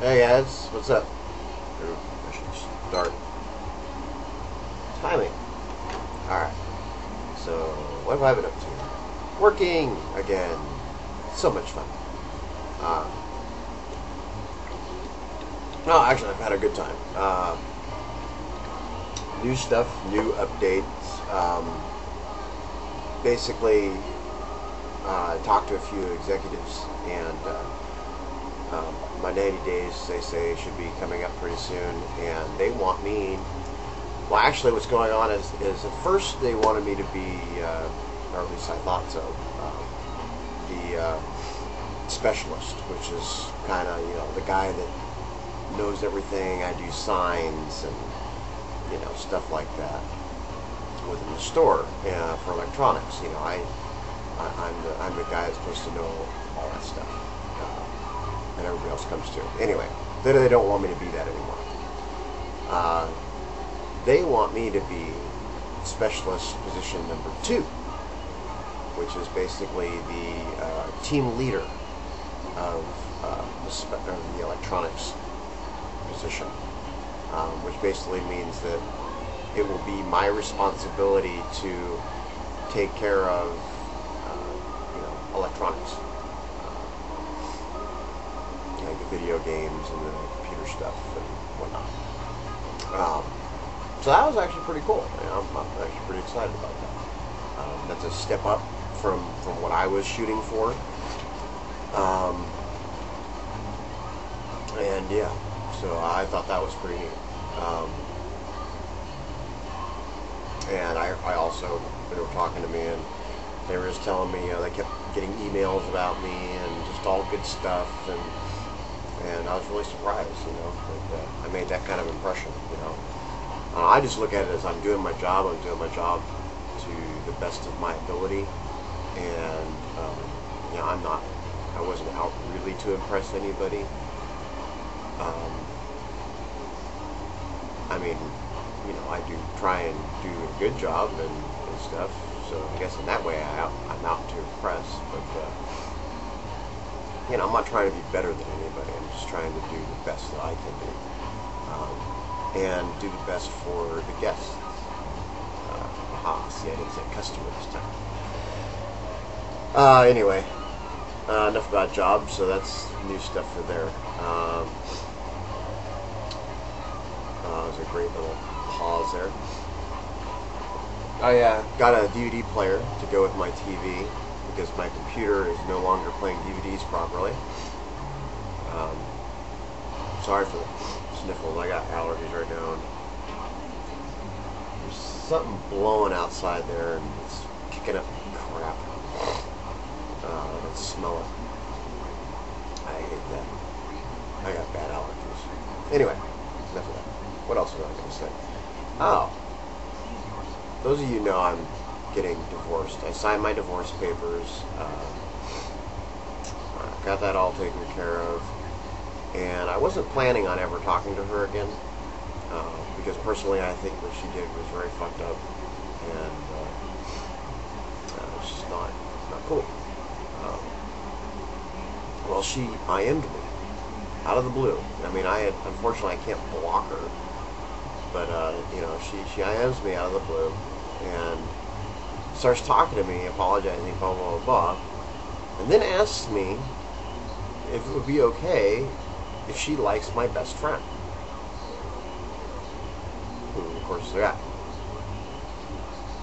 Hey guys, what's up? I should start timing. Alright, so what have I been up to? Working again. So much fun. Uh, no, actually, I've had a good time. New stuff, new updates. Basically, talked to a few executives and my 90 days, they say, should be coming up pretty soon, and they want me. Well, actually, what's going on is at first they wanted me to be, or at least I thought so, the specialist, which is kind of the guy that knows everything. I do signs and stuff like that within the store for electronics. I'm the guy that's supposed to know all that stuff. And everybody else comes to. Anyway, they don't want me to be that anymore. They want me to be specialist position number 2, which is basically the team leader of the electronics position, which basically means that it will be my responsibility to take care of electronics. The video games and the computer stuff and whatnot. So that was actually pretty cool. I'm actually pretty excited about that. That's a step up from what I was shooting for. And yeah, so I thought that was pretty neat. And I also, they were talking to me and they were just telling me, they kept getting emails about me and just all good stuff, and I was really surprised, that I made that kind of impression, I just look at it as I'm doing my job to the best of my ability, and, I wasn't out really to impress anybody. I do try and do a good job and stuff, so I guess in that way I'm out to impress, but, I'm not trying to be better than anybody. I'm just trying to do the best that I can do, and do the best for the guests. See, I didn't say customer this time. Anyway, enough about jobs. So that's new stuff for there. It was a great little pause there. I got a DVD player to go with my TV, because my computer is no longer playing DVDs properly. Sorry for the sniffles. I got allergies right now. And there's something blowing outside there, and it's kicking up crap. Let's smell it. I hate that. I got bad allergies. Anyway, enough of that. What else was I going to say? Oh, those of you know I'm getting divorced. I signed my divorce papers. Got that all taken care of, and I wasn't planning on ever talking to her again, because personally I think what she did was very fucked up, and it's just not cool. Well, she IM'd me out of the blue. Unfortunately I can't block her, but she IMs me out of the blue and starts talking to me, apologizing, blah, blah, blah, and then asks me if it would be okay if she likes my best friend, who, of course, is a guy.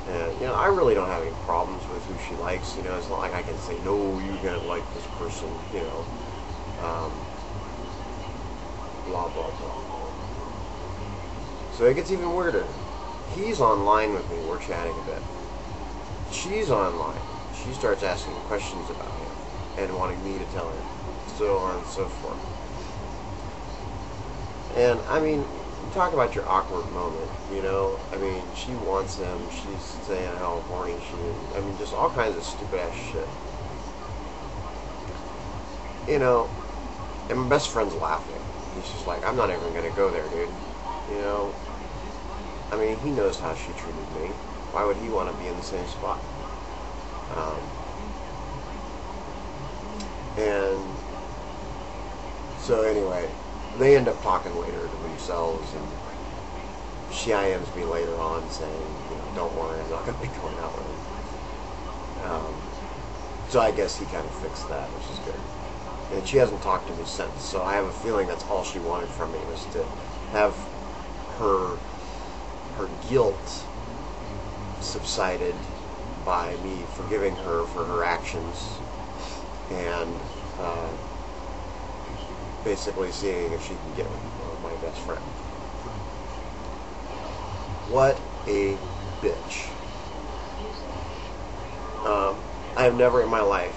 And, I really don't have any problems with who she likes, it's not like I can say, no, you're going to like this person, blah, blah, blah. So it gets even weirder. He's online with me, we're chatting a bit. She's online. She starts asking questions about him and wanting me to tell her, so on and so forth. And talk about your awkward moment, she wants him, she's saying how horny she is, just all kinds of stupid ass shit. And my best friend's laughing. He's just like, I'm not even gonna go there, dude. He knows how she treated me. Why would he want to be in the same spot? And so anyway, they end up talking later to themselves, and she IMs me later on saying, don't worry, I'm not going to be going out with him. So I guess he kind of fixed that, which is good. And she hasn't talked to me since, so I have a feeling that's all she wanted from me, was to have her guilt subsided by me forgiving her for her actions, and basically seeing if she can get my best friend. What a bitch. I have never in my life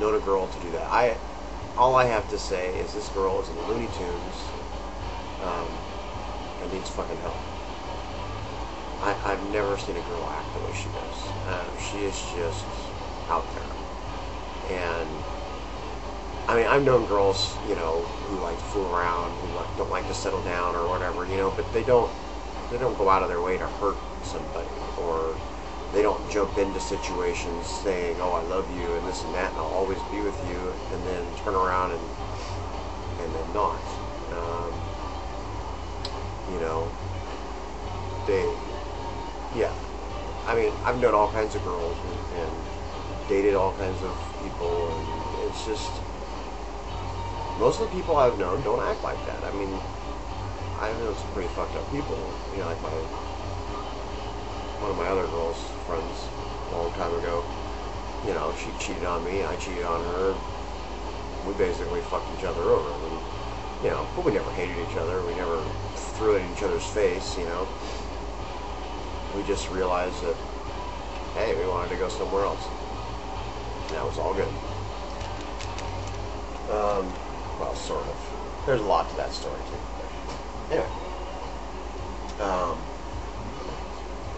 known a girl to do that. All I have to say is this girl is in Looney Tunes and needs fucking help. I've never seen a girl act the way she does. She is just out there. And I mean, I've known girls, who like to fool around, who don't like to settle down or whatever, but they don't go out of their way to hurt somebody, or they don't jump into situations saying, oh, I love you and this and that and I'll always be with you, and then turn around and then not. I mean, I've known all kinds of girls and dated all kinds of people, and it's just, most of the people I've known don't act like that. I mean, I know some pretty fucked up people, like one of my other girls' friends a long time ago, she cheated on me, I cheated on her, we basically fucked each other over, and, but we never hated each other, we never threw it in each other's face, we just realized that, hey, we wanted to go somewhere else, and that was all good. Well, sort of. There's a lot to that story, too. Anyway.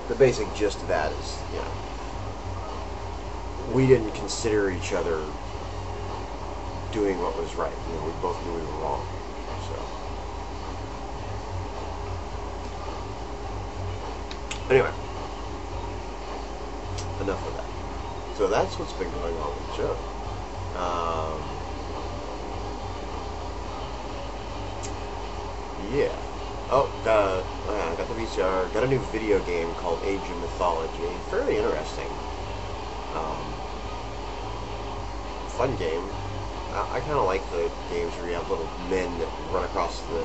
The basic gist of that is, we didn't consider each other doing what was right. We both knew we were wrong. So, anyway, enough of that. So that's what's been going on with Joe. Yeah. Oh, I got the VCR. Got a new video game called Age of Mythology. Fairly interesting. Fun game. I kind of like the games where you have little men that run across the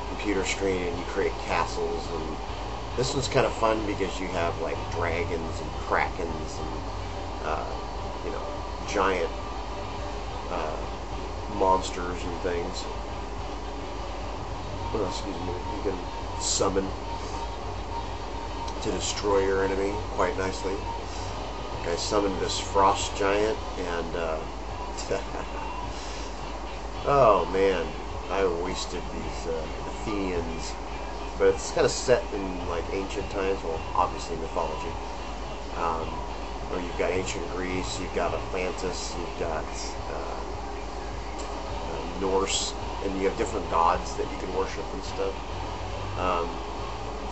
computer screen and you create castles. And this one's kind of fun because you have like dragons and krakens and giant monsters and things. Oh, excuse me. You can summon to destroy your enemy quite nicely. I summoned this frost giant, and oh man, I wasted these Athenians. But it's kind of set in like ancient times. Well, obviously mythology. Where you've got ancient Greece, you've got Atlantis, you've got Norse. And you have different gods that you can worship and stuff.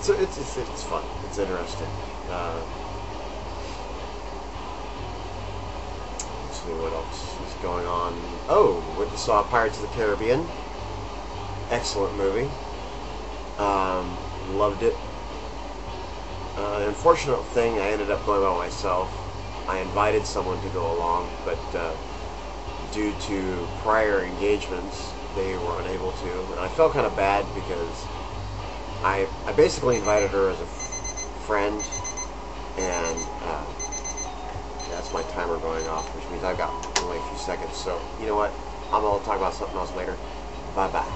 So it's fun. It's interesting. Let's see what else is going on. Oh, went and saw Pirates of the Caribbean. Excellent movie. Loved it. Unfortunate thing, I ended up going by myself. I invited someone to go along, but due to prior engagements, they were unable to, and I felt kind of bad because I basically invited her as a friend, and that's my timer going off, which means I've got only a few seconds. So you know what? I'm gonna talk about something else later. Bye bye.